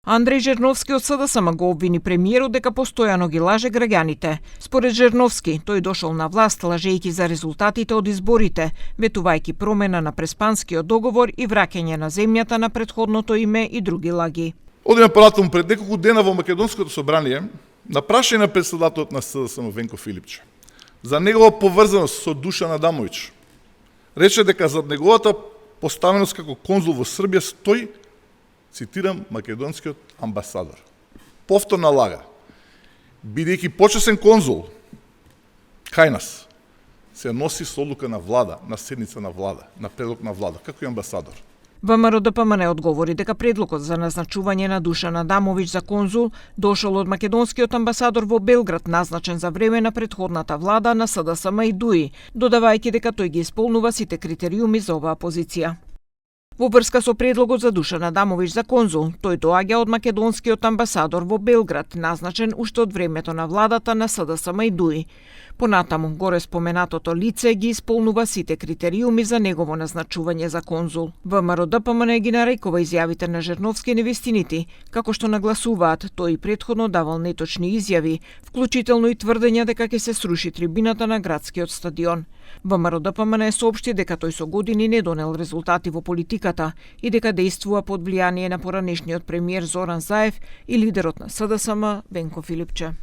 Андреј Жерновски од СДСМ го обвини премиерот дека постојано ги лаже граѓаните. Според Жерновски, тој дошол на власт лажејќи за резултатите од изборите, ветувајќи промена на Преспанскиот договор и враќање на земјата на претходното име и други лаги. Одиме понатаму, пред неколку дена во Македонското собрание, на прашање на претседателот на СДСМ Венко Филипче за негова поврзаност со Душан Адамовиќ, рече дека зад неговата поставеност како конзул во Србија стои, цитирам, македонскиот амбасадор. Повторна лага. Бидејќи почесен конзул, кај нас, се носи со одлука на влада, на седница на влада, на предлог на влада, како и амбасадор. ВМРО-ДПМН одговори дека предлогот за назначување на Душан Адамовиќ за конзул дошол од македонскиот амбасадор во Белград, назначен за време на претходната влада на СДСМ и ДУИ, додавајќи дека тој ги исполнува сите критериуми за оваа позиција. Во врска со предлогот за Душан Адамовиќ за конзул, тој доаѓа од македонскиот амбасадор во Белград, назначен уште од времето на владата на СДСМ и ДУИ. Понатаму, горе споменатото лице ги исполнува сите критериуми за негово назначување за конзул. ВМРО-ДПМН ги нарекува изјавите на Жерновски невистинити, како што нагласуваат, тој претходно давал неточни изјави, вклучително и тврдења дека ќе се сруши трибината на градскиот стадион. ВМРО-ДПМН соопшти дека тој со години не донел резултати во политиката и дека действува под влијание на поранешниот премиер Зоран Заев и лидерот на СДСМ Венко Филипче.